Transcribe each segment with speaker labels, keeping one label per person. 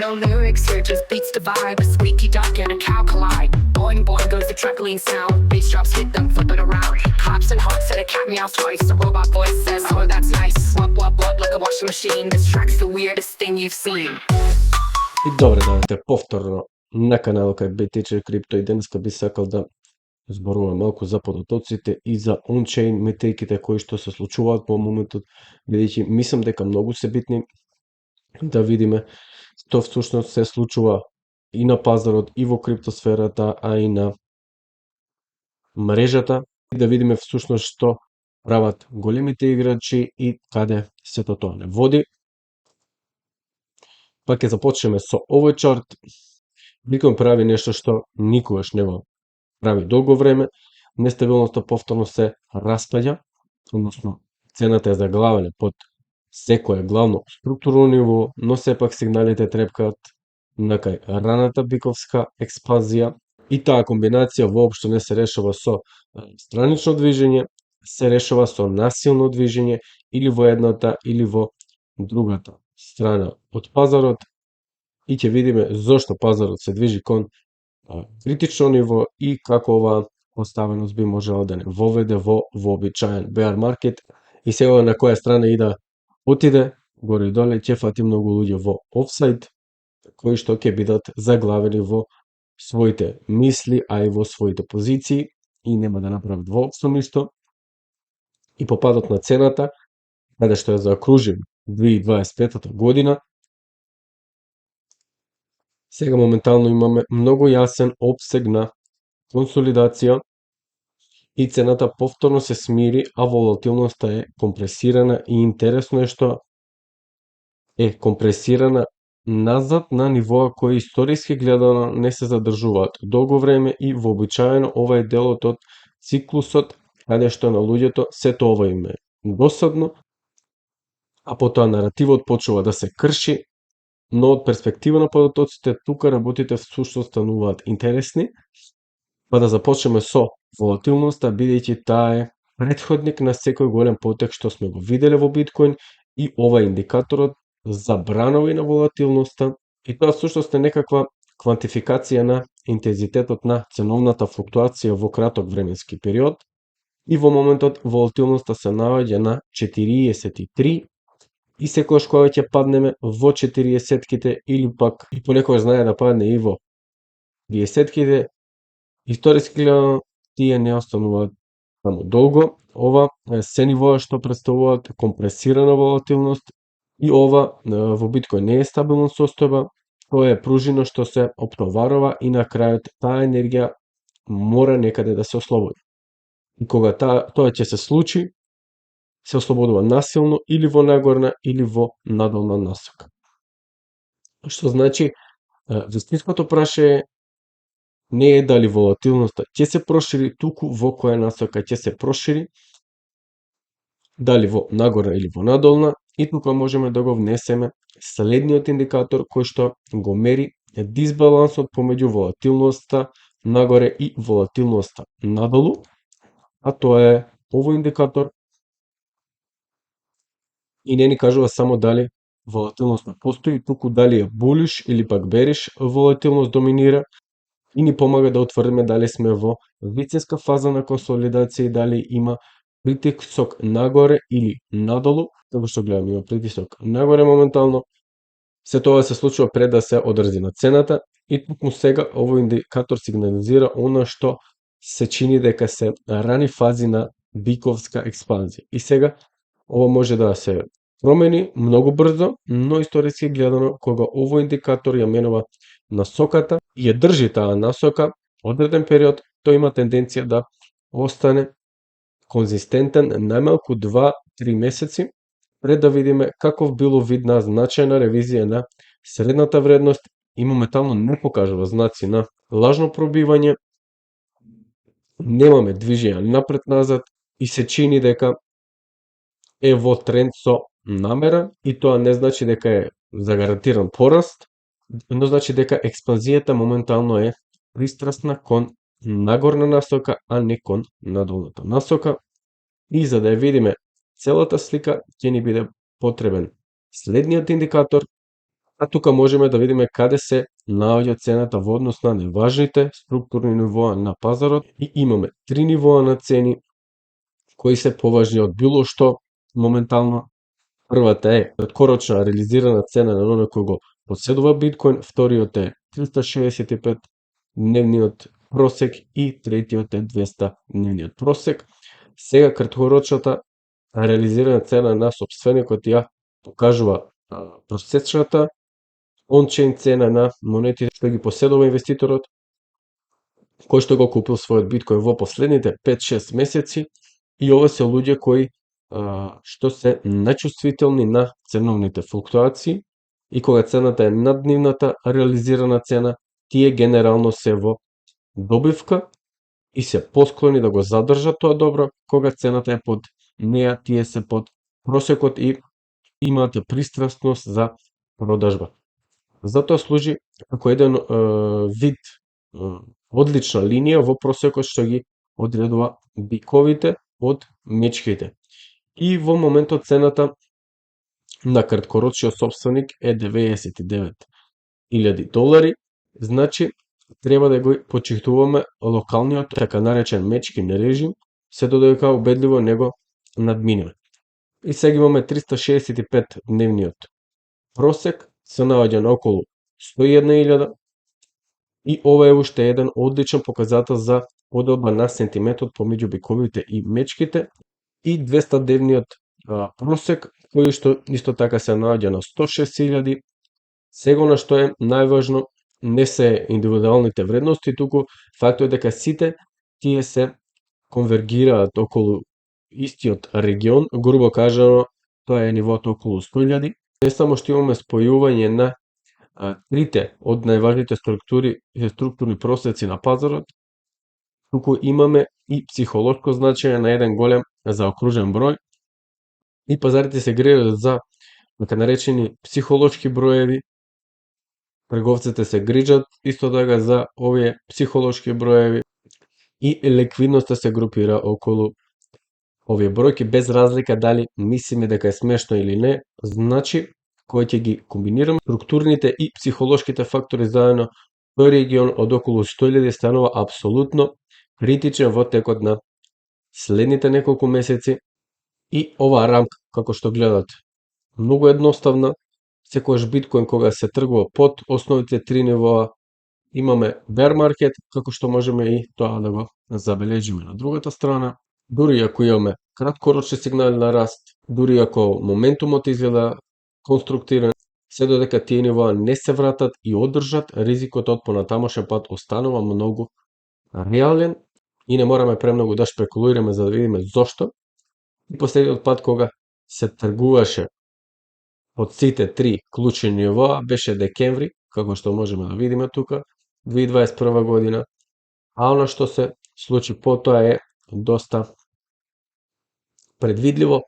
Speaker 1: No lyrics here, just beats the vibe. A squeaky duck and a cow collide. Boing boing goes the trickling sound. Bass drops hit them, flip it around. Cops and hawks and a cat meows twice. A robot voice says, oh that's nice. Wop wop wop like a washing machine. This track's the weirdest thing you've seen.
Speaker 2: И добре доаѓате повторно на каналот кај BTC Crypto и денеска би сакал да зборувам малку за податоците и за on-chain метриките кои што се случуваат по моментот, бидејќи мислам дека многу се битни да видиме што всушност се случува и на пазарот, и во криптосферата, а и на мрежата, и да видиме всушност што прават големите играчи и каде сето тоа не води. Па ќе започнеме со овој чарт. Биткоин прави нешто што никогаш не го прави долго време. Нестабилноста повторно се распаѓа, односно цената е заглавена под секое главно структурно ниво, но сепак сигналите трепкаат на кај раната биковска експанзија и таа комбинација воопшто не се решава со странично движење, се решава со насилно движење или во едната или во другата страна од пазарот, и ќе видиме зошто пазарот се движи кон критично ниво и како оваа поставеност би можела да не воведе во вообичаен bear market. И сега на која страна и да отиде, горе и доле ќе фати многу луѓе во офсайд, кои што ќе бидат заглавени во своите мисли, а и во своите позиции и нема да направат воопшто ништо. И по падот на цената, каде што ја заокружим 2025 година, сега моментално имаме многу јасен опсег на консолидација и цената повторно се смири, а волатилноста е компресирана и интересно е што е компресирана назад на нивоа кои историски гледано не се задржуваат долго време и вообичаено ова е делот од циклусот каде што на луѓето сето ова им е досадно, а потоа наративот почнува да се крши, но од перспектива на податоците тука работите всушност стануваат интересни. Па да започнеме со волатилноста, бидејќи таа е претходник на секој голем потек што сме го виделе во биткоин, и ова е индикаторот за бранови на волатилноста, и тоа всушност е некаква квантификација на интензитетот на ценовната флуктуација во краток временски период, и во моментот волатилноста се наоѓа на 43, и секогаш кога ќе паднеме во 40-ките или пак и понекогаш знае да падне и во 30-ките, историски гледано тие не остануваат само долго. Ова се нивоа што представуваат компресирана волатилност, и ова во биткоин не е стабилна состојба, тоа е пружина што се оптоварува и на крајот таа енергија мора некаде да се ослободи. И кога тоа ќе се случи, се ослободува насилно или во нагорна или во надолна насока. Што значи, вистинското прашање не е дали волатилноста ќе се прошири, туку во која насока ќе се прошири, дали во нагорна или во надолна, и тука можеме да го внесеме следниот индикатор кој што го мери дисбалансот помеѓу волатилноста нагоре и волатилноста надолу, а тоа е овој индикатор, и не ни кажува само дали волатилноста постои, туку дали е булиш или пак бериш волатилност доминира, и ни помага да утврдиме дали сме во вистинска фаза на консолидација и дали има притисок нагоре или надолу. Тоа што гледаме, има притисок нагоре моментално. Се тоа се случува пред да се одрази на цената, и токму сега овој индикатор сигнализира она што се чини дека се рани фази на биковска експанзија. И сега ова може да се промени многу брзо, но историски гледано, кога овој индикатор ја менува насоката и ја држи таа насока одреден период, тој има тенденција да остане конзистентен најмалку 2-3 месеци, пред да видиме каков било вид на значајна ревизија на средната вредност, и моментално не покажува знаци на лажно пробивање, немаме движење напред-назад и се чини дека е во тренд со намера, и тоа не значи дека е загарантиран пораст, но значи дека експанзијата моментално е пристрасна кон нагорна насока, а не кон надолната насока. И за да ја видиме целата слика, ќе ни биде потребен следниот индикатор, А тука можеме да видиме каде се наоѓа цената во однос на неважните структурни нивоа на пазарот и имаме три нивоа на цени кои се поважни од било што моментално. Првата е краткорочна реализирана цена на оној кој го поседува биткоин, вториот е 365 дневниот просек и третиот е 200 дневниот просек. Сега краткорочната реализирана цена на сопственикот ја покажува просечната он-чейн цена на монетите што ги поседува инвеститорот, кој што го купил својот биткоин во последните 5-6 месеци, и ова се луѓе кои што се најчувствителни на ценовните флуктуации, и кога цената е над нивната реализирана цена, тие генерално се во добивка и се посклони да го задржат тоа добро. Кога цената е под неа, тие се под просекот и имаат пристрасност за продажба. Затоа служи како еден вид одлична линија во просекот што ги одредува биковите од мечките. И во моментот цената на краткорочниот сопственик е $99,000, значи треба да го почитуваме локалниот така наречен мечкин режим, се додека убедливо него надминеме. И сега имаме 365 дневниот просек, се наоѓа на околу 101,000, и ова е уште еден одличен показател за поделба на сентиметот помеѓу биковите и мечките. И 200 дневниот просек, кој што исто така се наоѓа на 106,000. Сега на што е најважно не се индивидуалните вредности, туку фактот дека сите тие се конвергираат околу истиот регион, грубо кажано, тоа е нивото околу 100,000. Не само што имаме спојување на трите од најважните структурни просеци на пазарот, туку имаме и психолошко значење на еден голем заокружен број, и пазарите се грејат за така наречени психолошки броеви. Трговците се грижат исто така за овие психолошки броеви, и ликвидноста се групира околу овие бројки, без разлика дали мислиме дека е смешно или не. Значи, кога ќе ги комбинираме структурните и психолошките фактори заедно, тој регион од околу 100,000 станува апсолутно критичен во текот на следните неколку месеци. И оваа рамка, како што гледате, многу едноставна. Секојаш биткоин кога се тргува под основните три нивоа, имаме bear market, како што можеме и тоа да го забележиме на другата страна. Дури ако имаме краткорочни сигнали на раст, дури ако моментумот изгледа конструктивен, се додека тие нивоа не се вратат и одржат, ризикот од понатамошен пат останува многу реален и не мораме премногу да шпекулираме за да видиме зошто. И последниот пат кога се тргуваше од сите три клучни нивоа беше декември, како што можеме да видиме тука, 2021 година, а она што се случи потоа е доста предвидливо.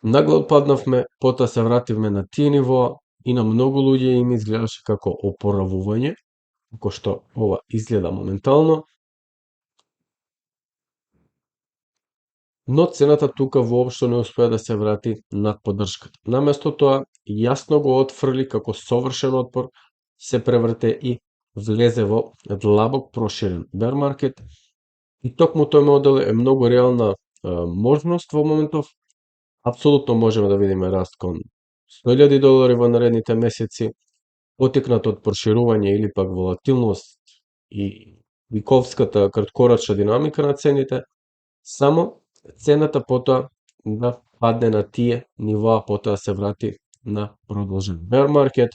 Speaker 2: Нагло паднавме, потоа се вративме на тие нивоа и на многу луѓе им изгледаше како опоравување, како што ова изгледа моментално. Но цената тука воопшто не успеа да се врати над поддршката. Наместо тоа, јасно го отфрли како совршен отпор, се преврте и влезе во длабок проширен bear market. И токму тој модел е многу реална можност во моментов. Апсолутно можеме да видиме раст кон $100,000 во наредните месеци, потикнат од проширување или пак волатилност и виковската краткорочна динамика на цените, само цената потоа да падне на тие нивоа, потоа се врати на продолжен bear market.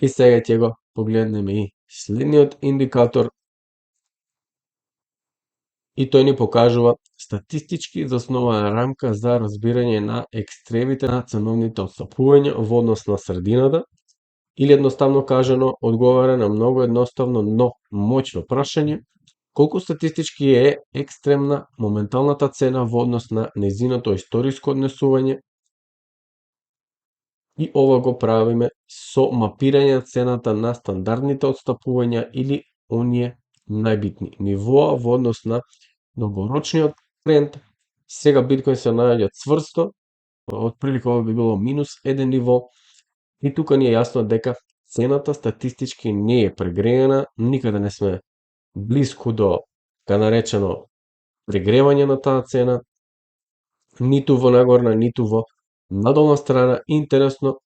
Speaker 2: И сега ќе го погледнеме и следниот индикатор, и тој ни покажува статистички заснована рамка за разбирање на екстремите на ценовните отстапувања во однос на средината, или едноставно кажано, одговара на многу едноставно, но моќно прашање: колку статистички е екстремна моменталната цена во однос на нејзиното историско однесување. И ова го правиме со мапирање на цената на стандардните отстапувања или оние најбитни нивоа во однос на долгорочниот тренд. Сега биткоин се наоѓа цврсто, отприлика ова би било -1 ниво, И тука ни е јасно дека цената статистички не е прегреена, никаде не сме блиску до, така наречено, прегревање на таа цена, ниту во нагорна, ниту во надолна страна. Интересно,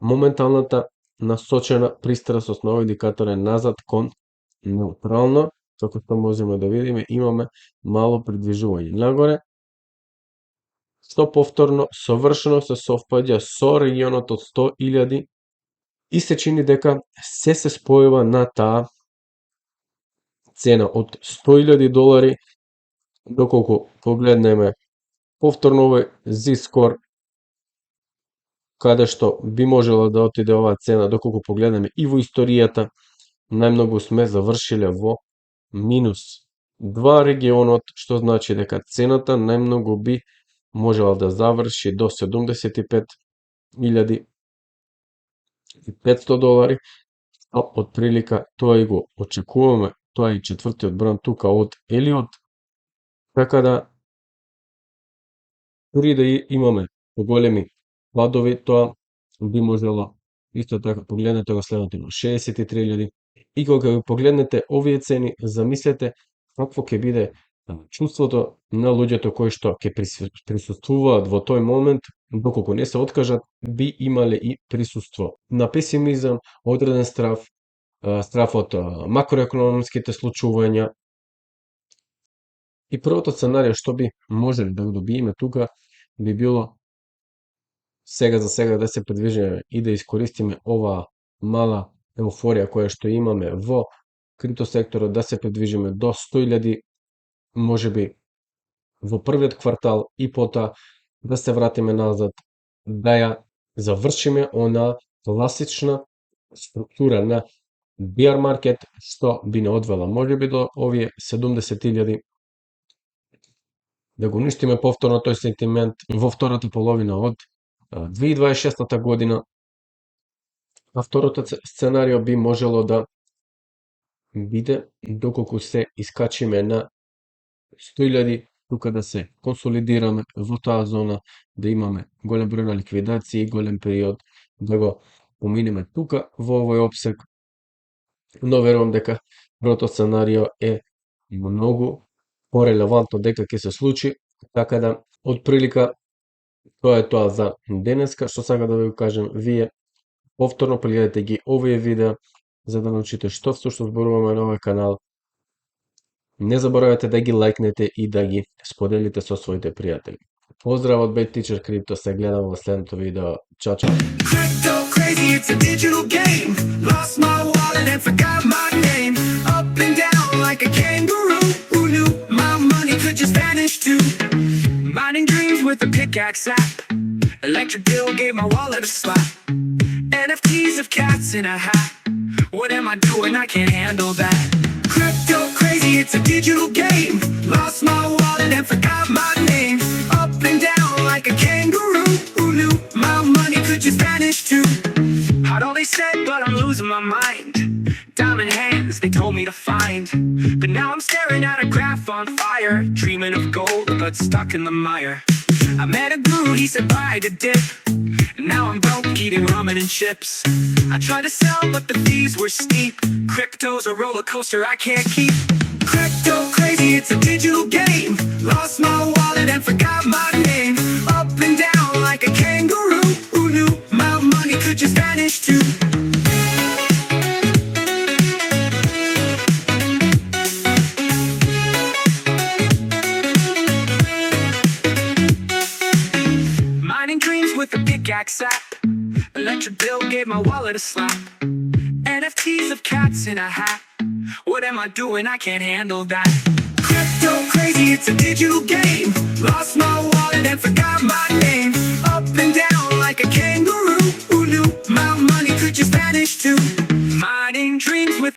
Speaker 2: моменталната насочена пристрасност на овој индикатор е назад кон неутрално, како што можеме да видиме, имаме мало придвижување нагоре, што повторно совршено се совпаѓа со регионот од 100.000 и се чини дека се спојува на таа цена од $100.000, доколку погледнеме повторно овој Z-score, каде што би можела да отиде оваа цена, доколку погледнеме и во историјата, најмногу сме завршиле во -2 регионот, што значи дека цената најмногу би можела да заврши до $75.500, а од прилика тоа и го очекуваме, тоа е и четвртиот бран тука од Елиот, така да дури да имаме поголеми падови, тоа би можело исто така погледнете го следното има 63.000. И кога ги погледнете овие цени, замислете какво ќе биде чувството на луѓето кои што ќе присуствуваат во тој момент, доколку не се откажат, би имале и присуство на песимизам, одреден страв, страв од макроекономските случувања. И првото сценарио што би можеле да го добиеме тука би било сега за сега да се придвижиме и да искористиме оваа мала еуфорија која што имаме во криптосекторот, да се придвижиме до 100.000, можеби во првиот квартал и потоа да се вратиме назад, да ја завршиме она класична структура на bear market што би не одвела можеби до овие 70.000, да го уништиме повторно тој сентимент во втората половина од 2026 година. А второто сценарио би можело да биде доколку се искачиме на 100.000, тука да се консолидираме во таа зона, да имаме голем број на ликвидации, голем период да го поминеме тука во овој опсег. Но верувам дека првото сценарио е многу порелевантно дека ќе се случи, така да од прилика тоа е тоа за денеска што сакам да ви кажам. Вие повторно прегледате ги овие видеа за да научите што всушност зборуваме на овој канал. Не заборавајте да ги лајкнете и да ги споделите со своите пријатели. Поздрав од Bad Teacher Crypto, се гледам во следното видео. Чао, чао.
Speaker 3: Crypto crazy, it's a digital game. Lost my wallet and forgot my name. Up and down like a kangaroo. Who knew my money could just vanish too? Mining dreams with a pickaxe app. Electric bill gave my wallet a slap. NFTs of cats in a hat. What am I doing? I can't handle that. Crypto crazy, it's a digital game. Lost my wallet and forgot my name. Up and down like a kangaroo. Who knew my money could just vanish too? I'd all they said, but I'm losing my mind. Diamond hands, they told me to find. But now I'm staring at a graph on fire. Dreaming of gold, but stuck in the mire. I met a guru, he said buy the dip. And now I'm broke, eating ramen and chips. I tried to sell, but the fees were steep. Crypto's a roller coaster I can't keep. Crypto crazy, it's a digital game. Lost my wallet and forgot my name. Up and down like a kangaroo. Who knew my money could just vanish too? Mining dreams with a pickaxe app. Electric bill gave my wallet a slap. NFTs of cats in a hat. What am I doing? I can't handle that. Crypto crazy, it's a digital game. Lost my wallet and forgot my